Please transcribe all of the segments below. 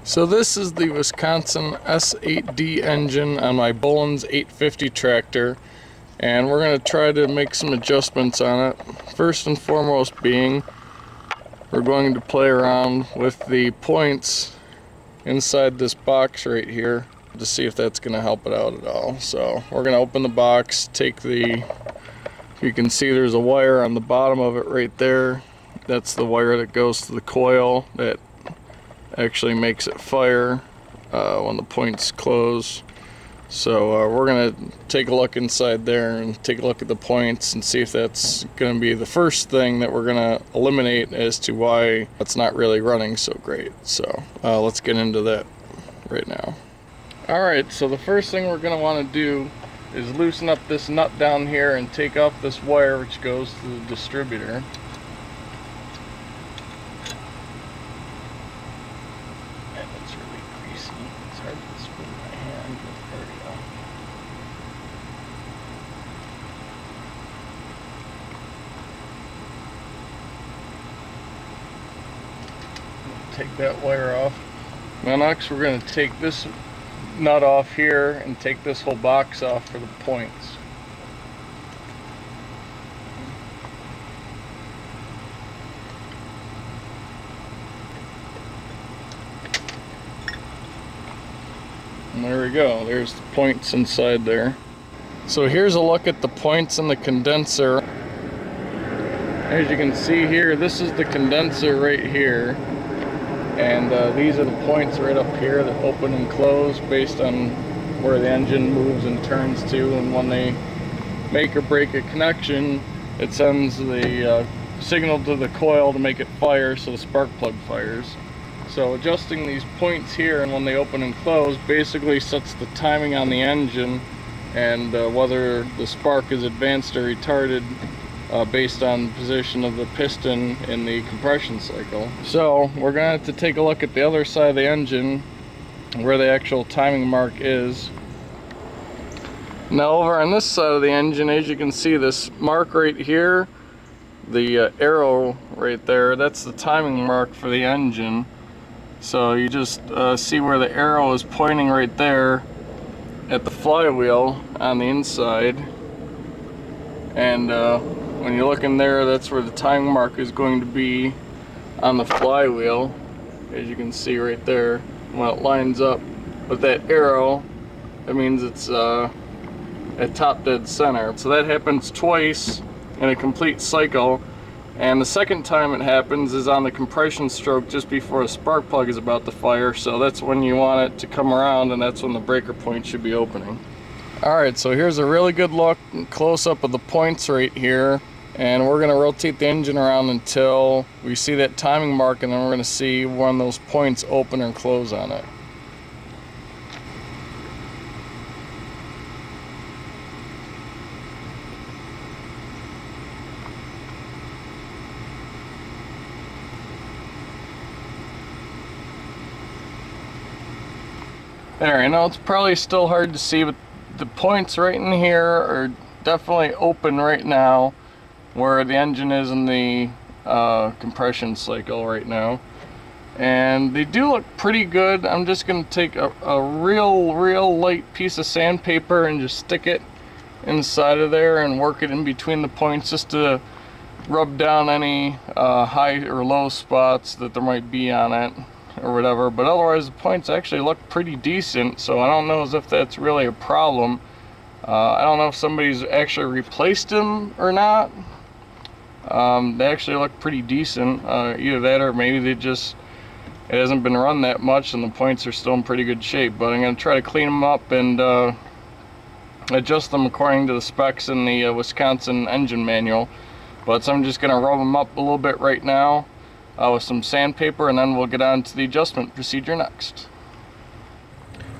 So this is the Wisconsin S8D engine on my Bolens 850 tractor, and we're going to try to make some adjustments on it. First and foremost being, we're going to play around with the points inside this box right here to see if that's going to help it out at all. So we're going to open the box, take the, you can see there's a wire on the bottom of it right there. That's the wire that goes to the coil that actually makes it fire when the points close. So we're going to take a look inside there and take a look at the points and see if that's going to be the first thing that we're going to eliminate as to why it's not really running so great. So let's get into that right now. Alright, so the first thing we're going to want to do is loosen up this nut down here and take off this wire which goes to the distributor. Take that wire off. Now next we're going to take this nut off here and take this whole box off for the points. And there we go, there's the points inside there. So here's a look at the points in the condenser. As you can see here, this is the condenser right here. And these are the points right up here that open and close based on where the engine moves and turns to, and when they make or break a connection, it sends the signal to the coil to make it fire, so the spark plug fires. So adjusting these points here and when they open and close basically sets the timing on the engine and whether the spark is advanced or retarded based on the position of the piston in the compression cycle. So we're going to have to take a look at the other side of the engine where the actual timing mark is. Now over on this side of the engine, as you can see, this mark right here, the arrow right there, that's the timing mark for the engine. So you just see where the arrow is pointing right there at the flywheel on the inside, and when you look in there, that's where the timing mark is going to be on the flywheel, as you can see right there. When it lines up with that arrow, that means it's at top dead center. So that happens twice in a complete cycle, and the second time it happens is on the compression stroke just before the spark plug is about to fire. So that's when you want it to come around, and that's when the breaker point should be opening. Alright, so here's a really good look, close up of the points right here. And we're going to rotate the engine around until we see that timing mark, and then we're going to see when those points open or close on it. There, I know it's probably still hard to see, but the points right in here are definitely open right now, where the engine is in the compression cycle right now, and they do look pretty good. I'm just going to take a real light piece of sandpaper and just stick it inside of there and work it in between the points just to rub down any high or low spots that there might be on it or whatever. But otherwise the points actually look pretty decent, so I don't know as if that's really a problem. I don't know if somebody's actually replaced them or not. They actually look pretty decent. Either that or maybe it hasn't been run that much and the points are still in pretty good shape. But I'm going to try to clean them up and adjust them according to the specs in the Wisconsin engine manual. But so I'm just going to rub them up a little bit right now with some sandpaper, and then we'll get on to the adjustment procedure next.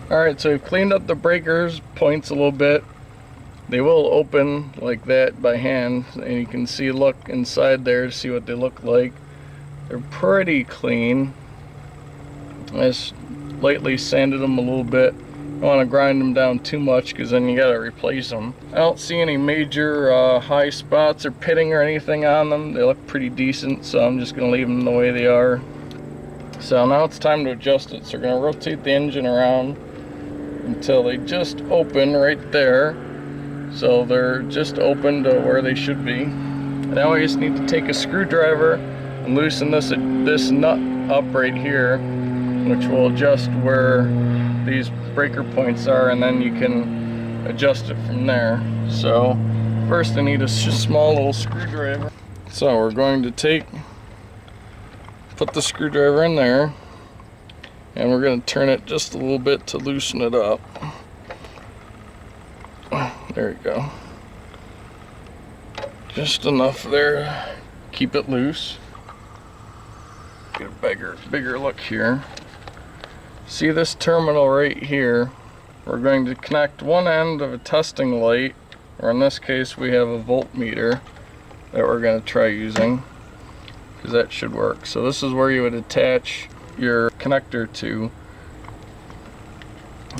Alright, so we've cleaned up the breakers points a little bit. They will open like that by hand, and you can see, look inside there to see what they look like. They're pretty clean. I just lightly sanded them a little bit. Don't want to grind them down too much because then you got to replace them. I don't see any major high spots or pitting or anything on them. They look pretty decent, so I'm just going to leave them the way they are. So now it's time to adjust it. So we're going to rotate the engine around until they just open right there. So they're just open to where they should be. Now we just need to take a screwdriver and loosen this nut up right here, which will adjust where these breaker points are, and then you can adjust it from there. So first I need a small little screwdriver. So we're going to put the screwdriver in there, and we're going to turn it just a little bit to loosen it up. There you go. Just enough there to keep it loose. Get a bigger look here. See this terminal right here? We're going to connect one end of a testing light, or in this case we have a voltmeter that we're going to try using, because that should work. So this is where you would attach your connector to,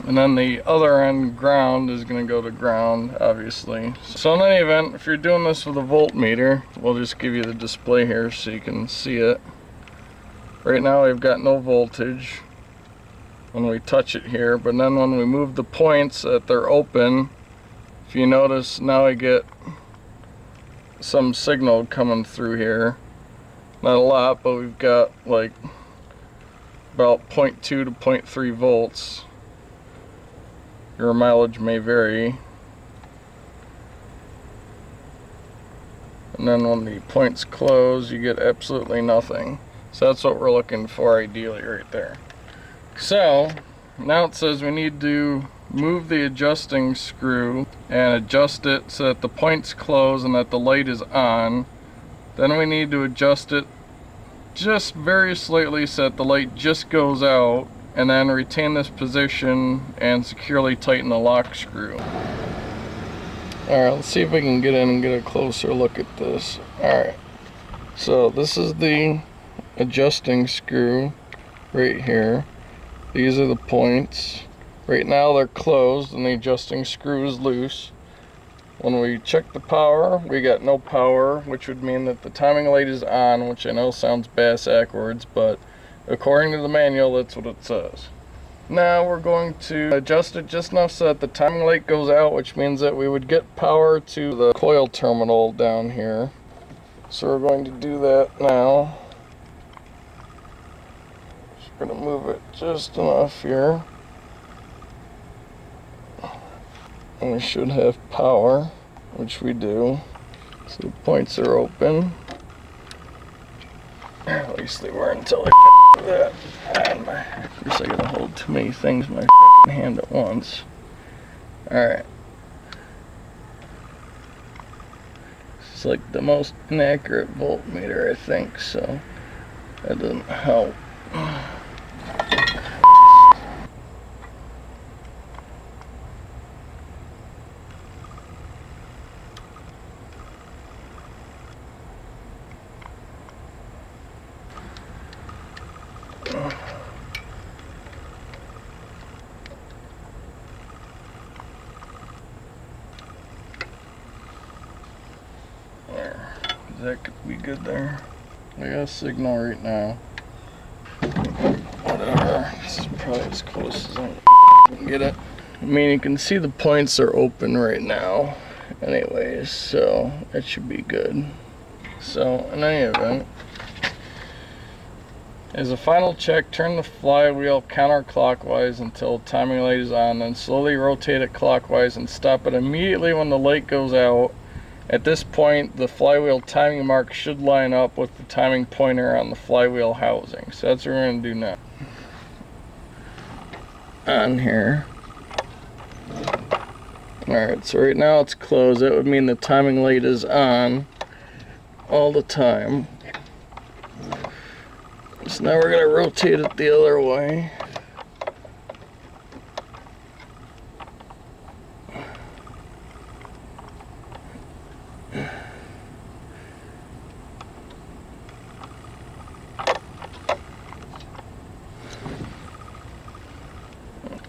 and then the other end, ground, is going to go to ground, obviously. So in any event, if you're doing this with a voltmeter, we'll just give you the display here so you can see it. Right now we've got no voltage when we touch it here, but then when we move the points that they're open, if you notice, now I get some signal coming through here. Not a lot, but we've got like about 0.2 to 0.3 volts. Your mileage may vary. And then when the points close, you get absolutely nothing. So that's what we're looking for ideally right there. So now it says we need to move the adjusting screw and adjust it so that the points close and that the light is on. Then we need to adjust it just very slightly so that the light just goes out, and then retain this position and securely tighten the lock screw. Alright, let's see if we can get in and get a closer look at this. Alright, so this is the adjusting screw right here. These are the points. Right now they're closed and the adjusting screw is loose. When we check the power, we got no power, which would mean that the timing light is on, which I know sounds bass-ackwards, but according to the manual, that's what it says. Now we're going to adjust it just enough so that the timing light goes out, which means that we would get power to the coil terminal down here. So we're going to do that now. Just going to move it just enough here. And we should have power, which we do. So the points are open. At least they were until I do that. And of course I gotta hold too many things in my hand at once. Alright. This is like the most inaccurate voltmeter, I think, so that doesn't help. That could be good there. I got a signal right now. Whatever. This is probably as close as I can get it. I mean, you can see the points are open right now anyways, so that should be good. So in any event, as a final check, turn the flywheel counterclockwise until timing light is on, then slowly rotate it clockwise and stop it immediately when the light goes out. At this point, the flywheel timing mark should line up with the timing pointer on the flywheel housing. So that's what we're going to do now. On here. Alright, so right now it's closed. That would mean the timing light is on all the time. So now we're going to rotate it the other way.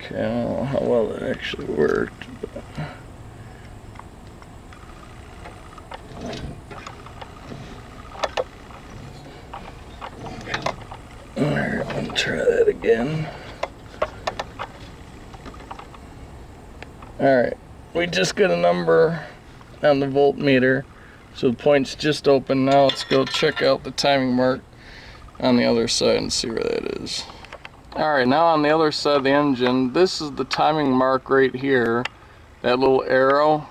Okay, I don't know how well that actually worked, but alright, in. Alright, we just got a number on the voltmeter, so the point's just open. Now let's go check out the timing mark on the other side and see where that is. Alright, now on the other side of the engine, this is the timing mark right here, that little arrow.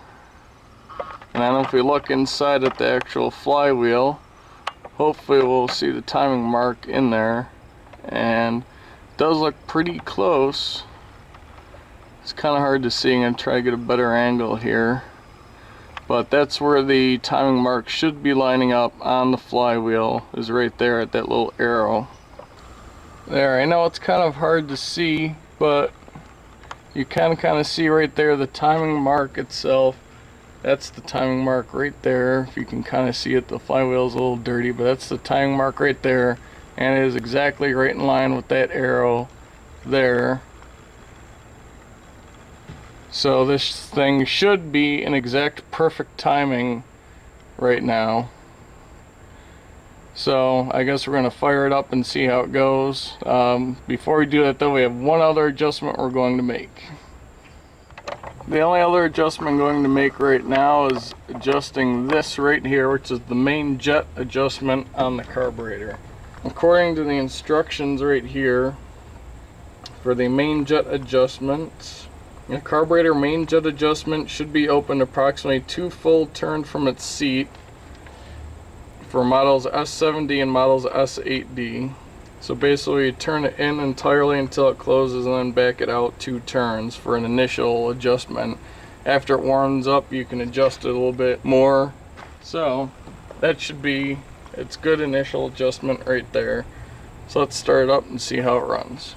And then if we look inside at the actual flywheel, hopefully we'll see the timing mark in there, and it does look pretty close. It's kind of hard to see. I'm going to try to get a better angle here, but that's where the timing mark should be lining up on the flywheel, is right there at that little arrow. There, I know it's kind of hard to see, but you can kind of see right there the timing mark itself. That's the timing mark right there. If you can kind of see it, the flywheel's a little dirty, but that's the timing mark right there, and it is exactly right in line with that arrow there. So this thing should be an exact perfect timing right now. So I guess we're going to fire it up and see how it goes. Before we do that though, we have one other adjustment we're going to make. The only other adjustment I'm going to make right now is adjusting this right here, which is the main jet adjustment on the carburetor. According to the instructions right here, for the main jet adjustment, the carburetor main jet adjustment should be opened approximately 2 full turns from its seat for models S8D and models S8D. So basically you turn it in entirely until it closes and then back it out 2 turns for an initial adjustment. After it warms up, you can adjust it a little bit more. So that should be its good initial adjustment right there. So let's start it up and see how it runs.